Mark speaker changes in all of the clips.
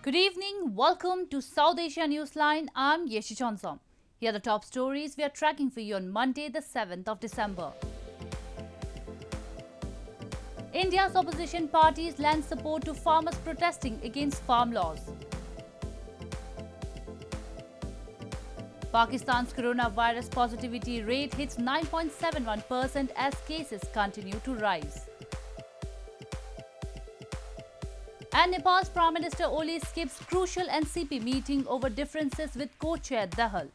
Speaker 1: Good evening. Welcome to South Asia Newsline. I'm Yeshi Chonsom. Here are the top stories we are tracking for you on Monday, the 7th of December. India's opposition parties lend support to farmers protesting against farm laws. Pakistan's coronavirus positivity rate hits 9.71% as cases continue to rise. And Nepal's Prime Minister Oli skips crucial NCP meeting over differences with co-chair Dahal.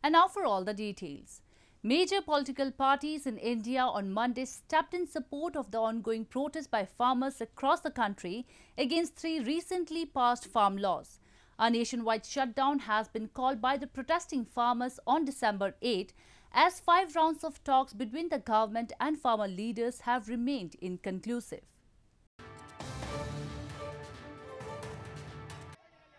Speaker 1: And now for all the details. Major political parties in India on Monday stepped in support of the ongoing protest by farmers across the country against three recently passed farm laws. A nationwide shutdown has been called by the protesting farmers on December 8, as 5 rounds of talks between the government and farmer leaders have remained inconclusive.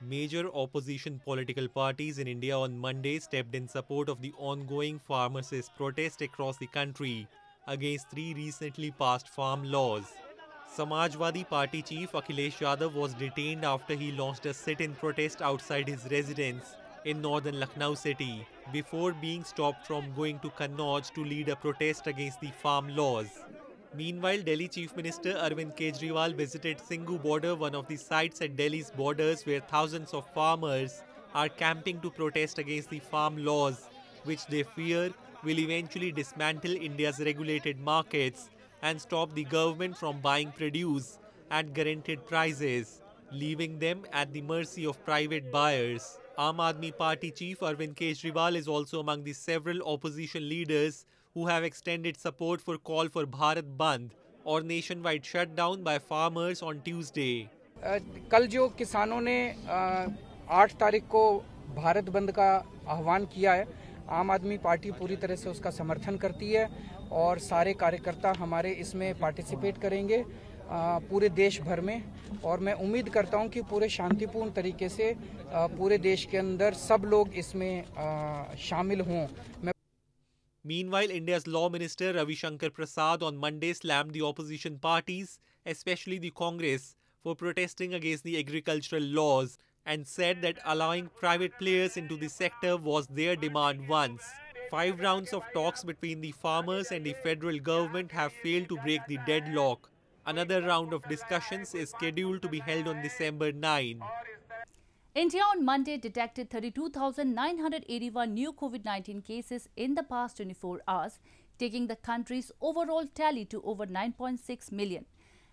Speaker 2: Major opposition political parties in India on Monday stepped in support of the ongoing farmers' protest across the country against three recently passed farm laws. Samajwadi Party chief Akhilesh Yadav was detained after he launched a sit-in protest outside his residence in northern Lucknow city before being stopped from going to Kannauj to lead a protest against the farm laws. Meanwhile, Delhi Chief Minister Arvind Kejriwal visited Singhu border, one of the sites at Delhi's borders where thousands of farmers are camping to protest against the farm laws, which they fear will eventually dismantle India's regulated markets and stop the government from buying produce at guaranteed prices, leaving them at the mercy of private buyers. Aam Aadmi Party chief Arvind Kejriwal is also among the several opposition leaders who have extended support for call for Bharat Bandh or nationwide shutdown by farmers on Tuesday.
Speaker 3: कल जो किसानों ने 8 तारीख को भारत बंद का आह्वान किया है, आम आदमी पार्टी पूरी तरह से उसका समर्थन करती है और सारे कार्यकर्ता हमारे इसमें पार्टिसिपेट करेंगे पूरे देश भर में, और मैं उम्मीद करता हूं कि पूरे शांतिपूर्ण तरीके से पूरे देश के अंदर सब लोग इसमें शामिल हों.
Speaker 2: Meanwhile, India's Law Minister Ravi Shankar Prasad on Monday slammed the opposition parties, especially the Congress, for protesting against the agricultural laws and said that allowing private players into the sector was their demand once. 5 rounds of talks between the farmers and the federal government have failed to break the deadlock. Another round of discussions is scheduled to be held on December 9.
Speaker 1: India on Monday detected 32,981 new COVID-19 cases in the past 24 hours, taking the country's overall tally to over 9.6 million.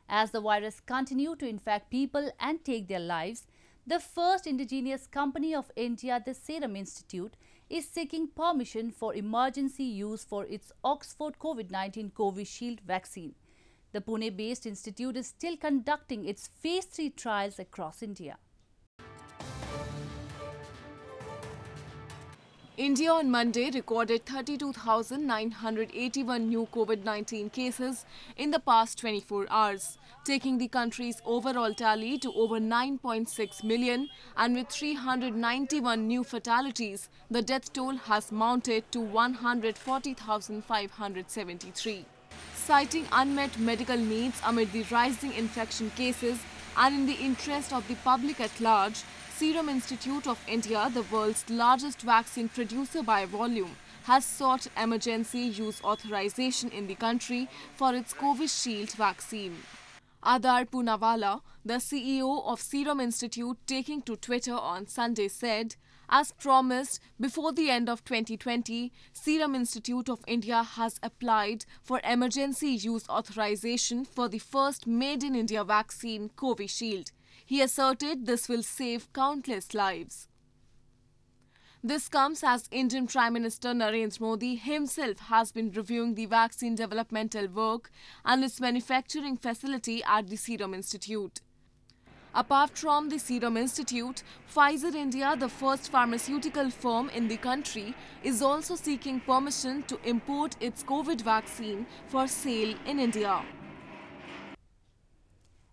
Speaker 1: As the virus continued to infect people and take their lives, the first indigenous company of India, the Serum Institute, is seeking permission for emergency use for its Oxford COVID-19 Covishield vaccine. The Pune-based institute is still conducting its phase 3 trials across India.
Speaker 4: India on Monday recorded 32,981 new COVID-19 cases in the past 24 hours, taking the country's overall tally to over 9.6 million, and with 391 new fatalities, the death toll has mounted to 140,573. Citing unmet medical needs amid the rising infection cases and in the interest of the public at large, Serum Institute of India, the world's largest vaccine producer by volume, has sought emergency use authorization in the country for its Covishield vaccine. Adar Poonawalla, the CEO of Serum Institute, taking to Twitter on Sunday, said, as promised, before the end of 2020, Serum Institute of India has applied for emergency use authorization for the first made-in-India vaccine, Covishield. He asserted this will save countless lives. This comes as Indian Prime Minister Narendra Modi himself has been reviewing the vaccine developmental work and its manufacturing facility at the Serum Institute. Apart from the Serum Institute, Pfizer India, the first pharmaceutical firm in the country, is also seeking permission to import its COVID vaccine for sale in India.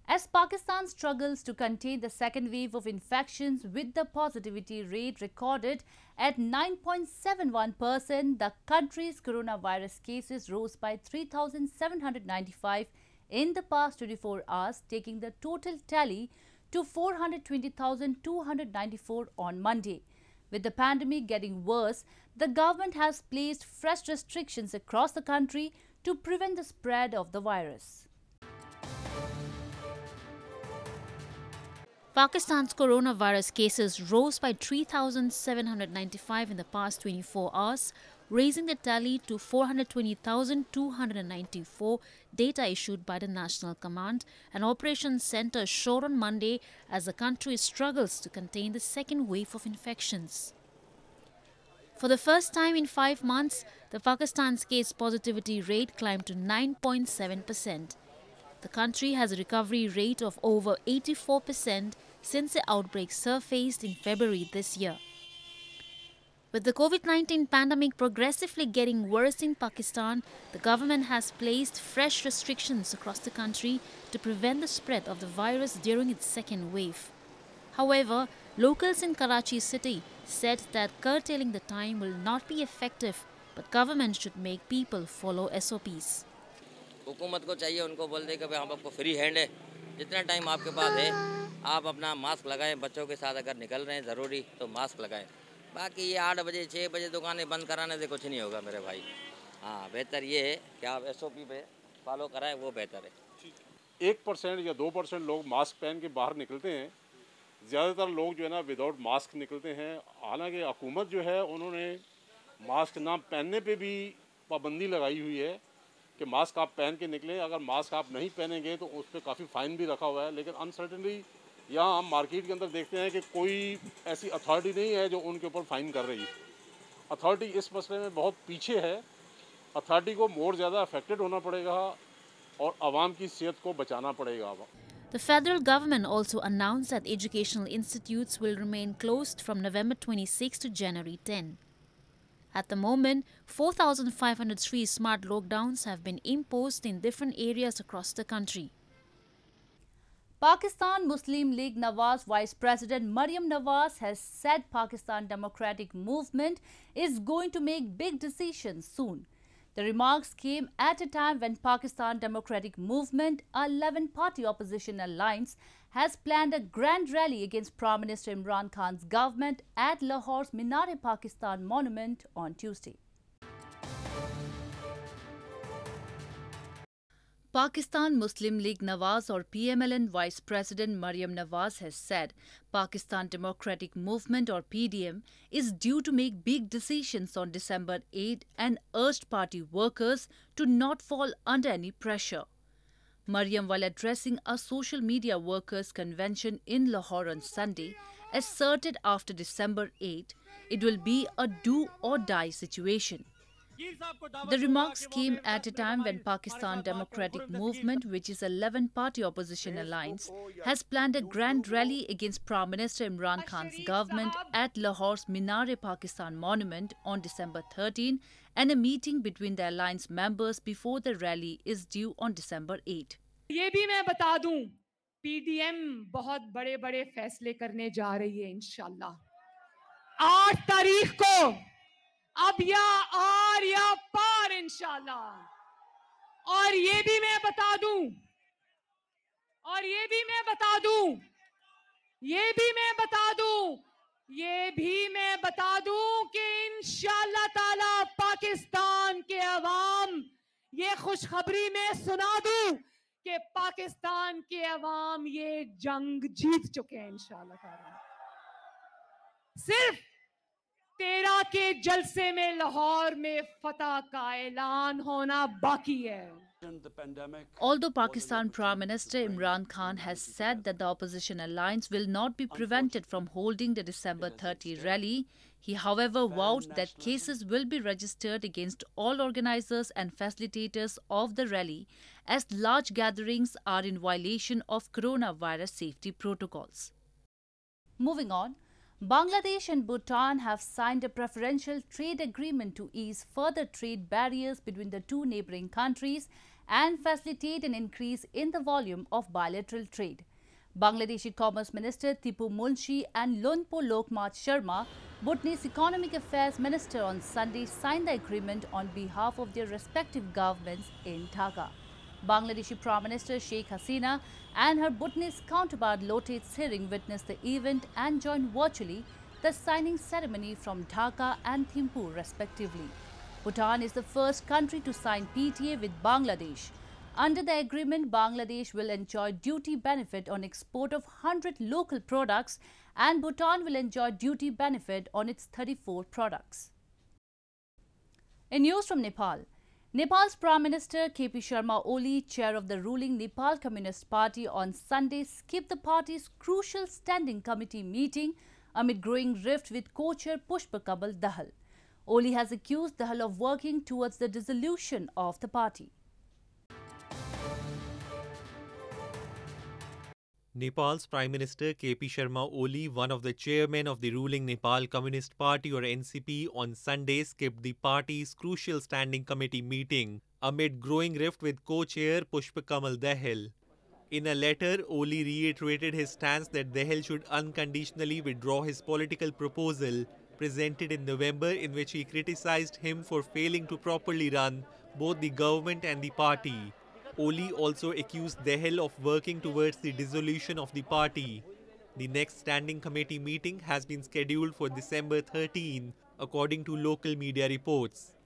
Speaker 1: As Pakistan struggles to contain the second wave of infections with the positivity rate recorded at 9.71%, the country's coronavirus cases rose by 3,795 in the past 24 hours, taking the total tally to 420,294 on Monday. With the pandemic getting worse, the government has placed fresh restrictions across the country to prevent the spread of the virus.
Speaker 5: Pakistan's coronavirus cases rose by 3,795 in the past 24 hours, raising the tally to 420,294, data issued by the National Command and Operations Centre showed on Monday as the country struggles to contain the second wave of infections. For the first time in 5 months, the Pakistan's case positivity rate climbed to 9.7%. The country has a recovery rate of over 84% since the outbreak surfaced in February this year. With the COVID-19 pandemic progressively getting worse in Pakistan, the government has placed fresh restrictions across the country to prevent the spread of the virus during its second wave. However, locals in Karachi city said that curtailing the time will not be effective, but government should make people follow SOPs.
Speaker 6: हुकूमत को चाहिए उनको बोल दे कि भाई हम आपको free hand है, जितना टाइम आपके पास है आप अपना मास्क लगाएं, बच्चों के साथ अगर निकल रहे हैं ज़रूरी तो मास्क लगाएं। बाकी ये 8 बजे 6 बजे दुकानें बंद कराने से कुछ नहीं होगा मेरे भाई। हाँ, बेहतर ये है कि आप SOP पे फॉलो कराएं, वो बेहतर है।
Speaker 7: 1% या 2% लोग मास्क पहन के बाहर निकलते हैं, ज़्यादातर लोग जो है ना विदाउट मास्क निकलते हैं। हालांकि हुकूमत जो है उन्होंने मास्क ना पहनने पे भी पाबंदी लगाई हुई है कि मास्क आप पहन के निकलें, अगर मास्क आप नहीं पहनेंगे तो उस पर काफ़ी फ़ाइन भी रखा हुआ है। लेकिन अनसर्टनली यहाँ हम मार्केट के अंदर देखते हैं कि कोई ऐसी अथॉरिटी नहीं है जो उनके ऊपर फ़ाइन कर रही है। अथॉरिटी इस मसले में बहुत पीछे है। अथॉरिटी को मोर ज़्यादा अफेक्टेड होना पड़ेगा और आवाम की सेहत को बचाना पड़ेगा।
Speaker 5: The federal government also announced that educational institutes will remain closed from November 26 to January 10. At the moment, 4,503 smart lockdowns have been imposed in different areas across the country.
Speaker 1: Pakistan Muslim League Nawaz Vice President Maryam Nawaz has said Pakistan Democratic Movement is going to make big decisions soon. The remarks came at a time when Pakistan Democratic Movement, a 11-party opposition alliance, has planned a grand rally against Prime Minister Imran Khan's government at Lahore's Minar-e-Pakistan monument on Tuesday. Pakistan Muslim League Nawaz or PMLN Vice President Maryam Nawaz has said Pakistan Democratic Movement or PDM is due to make big decisions on December 8 and urged party workers to not fall under any pressure. Maryam, while addressing a social media workers' convention in Lahore on Sunday, asserted after December 8 it will be a do-or-die situation. The remarks came at a time when Pakistan Democratic Movement, which is a 11-party opposition alliance, has planned a grand rally against Prime Minister Imran Khan's government at Lahore's Minar-e-Pakistan monument on December 13 and a meeting between the alliance members before the rally is due on December 8.
Speaker 8: ये भी मैं बता दूं, PDM बहुत बड़े-बड़े फैसले करने जा रही है इंशाल्लाह। 8 तारीख को अब या आर या पार इंशाल्लाह। और ये भी मैं बता दूं कि इंशाल्लाह ताला पाकिस्तान के अवाम ये खुशखबरी में सुना दूं कि पाकिस्तान के अवाम ये जंग जीत चुके हैं इंशाल्लाह ताला। सिर्फ 13 के जलसे में लाहौर में फतह का ऐलान होना बाकी है।
Speaker 1: Although Pakistan Prime Minister Imran Khan has said that the opposition alliance will not be prevented from holding the December 30 rally, he however vowed that cases will be registered against all organisers and facilitators of the rally as large gatherings are in violation of coronavirus safety protocols. Moving on, Bangladesh and Bhutan have signed a preferential trade agreement to ease further trade barriers between the two neighbouring countries and facilitate an increase in the volume of bilateral trade. Bangladeshi Commerce Minister Tipu Munshi and Lonpo Lokmat Sharma, Bhutanese Economic Affairs Minister, on Sunday signed the agreement on behalf of their respective governments in Dhaka. Bangladeshi Prime Minister Sheikh Hasina and her Bhutanese counterpart Lote Tshering witnessed the event and joined virtually the signing ceremony from Dhaka and Thimphu respectively. Bhutan is the first country to sign PTA with Bangladesh. Under the agreement, Bangladesh will enjoy duty benefit on export of 100 local products and Bhutan will enjoy duty benefit on its 34 products. In news from Nepal, Nepal's Prime Minister KP Sharma Oli, chair of the ruling Nepal Communist Party, on Sunday skipped the party's crucial standing committee meeting amid growing rift with co-chair Pushpa Kamal Dahal. Oli has accused Dahal of working towards the dissolution of the party.
Speaker 2: Nepal's Prime Minister KP Sharma Oli, one of the chairmen of the ruling Nepal Communist Party or NCP, on Sunday skipped the party's crucial standing committee meeting amid growing rift with co-chair Pushpa Kamal Dahal. In a letter, Oli reiterated his stance that Dahal should unconditionally withdraw his political proposal presented in November, in which he criticized him for failing to properly run both the government and the party. Oli also accused Dahal of working towards the dissolution of the party. The next standing committee meeting has been scheduled for December 13, according to local media reports.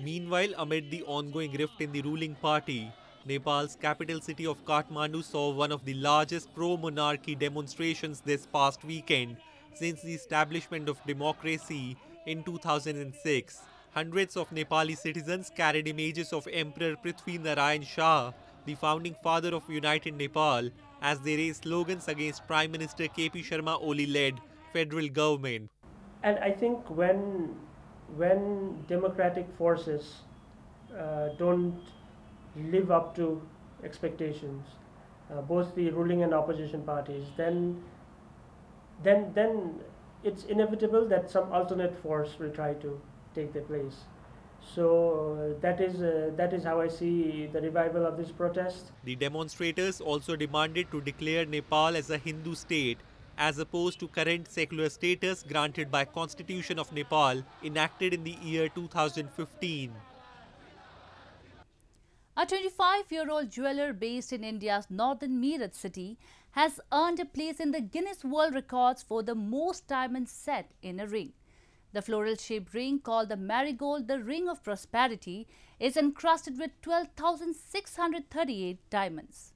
Speaker 2: Meanwhile, amid the ongoing rift in the ruling party, Nepal's capital city of Kathmandu saw one of the largest pro-monarchy demonstrations this past weekend since the establishment of democracy in 2006. Hundreds of Nepali citizens carried images of Emperor Prithvi Narayan Shah, the founding father of United Nepal, as they raised slogans against Prime Minister KP Sharma Oli-led federal government.
Speaker 9: And I think when democratic forces don't live up to expectations, both the ruling and opposition parties, then it's inevitable that some alternate force will try to take their place. So that is how I see the revival of this protest.
Speaker 2: The demonstrators also demanded to declare Nepal as a Hindu state, as opposed to current secular status granted by Constitution of Nepal, enacted in the year 2015.
Speaker 1: A 25-year-old jeweler based in India's northern Meerut city has earned a place in the Guinness World Records for the most diamonds set in a ring. The floral-shaped ring, called the Marigold, the Ring of Prosperity, is encrusted with 12,638 diamonds.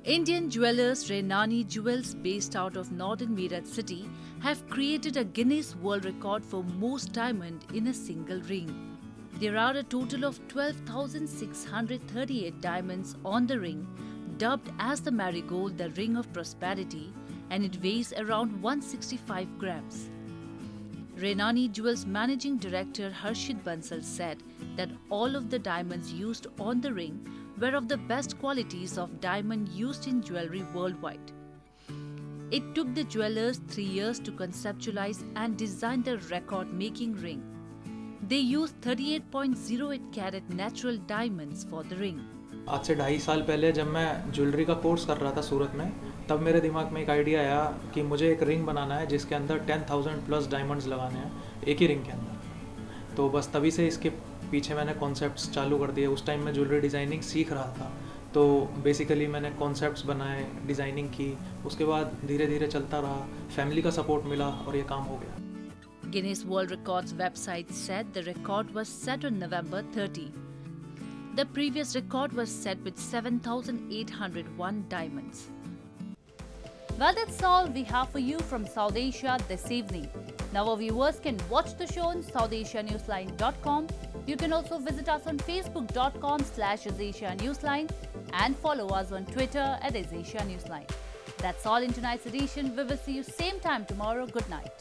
Speaker 1: Indian jewellers Renani Jewels, based out of northern Meerut city, have created a Guinness World Record for most diamond in a single ring. There are a total of 12,638 diamonds on the ring, dubbed as the Marigold, the Ring of Prosperity, and it weighs around 165 grams. Renani Jewels Managing Director Harshit Bansal said that all of the diamonds used on the ring were of the best qualities of diamond used in jewelry worldwide. It took the jewelers 3 years to conceptualize and design the record-making ring. They used 38.08 carat natural diamonds for the ring.
Speaker 10: आज से 2.5 साल पहले जब मैं jewellery का course कर रहा था सूरत में, तब मेरे दिमाग में एक आइडिया आया कि मुझे एक रिंग बनाना है जिसके अंदर 10,000 प्लस डायमंड्स लगाने हैं एक ही रिंग के अंदर। तो बस तभी से इसके पीछे मैंने कॉन्सेप्ट्स चालू कर दिए। उस टाइम मैं ज्वेलरी डिज़ाइनिंग सीख रहा था, तो बेसिकली मैंने कॉन्सेप्ट्स बनाए, डिज़ाइनिंग की, उसके बाद धीरे धीरे चलता रहा, फैमिली का सपोर्ट मिला और ये काम हो गया।
Speaker 1: Guinness World Records website said the record was set on November 30. The previous record was set with 7,801 diamonds. Well, that's all we have for you from South Asia this evening. Now our viewers can watch the show on SouthAsiaNewsline.com. You can also visit us on Facebook.com/AsAsiaNewsline and follow us on Twitter @AsAsiaNewsline. That's all in tonight's edition. We will see you same time tomorrow. Good night.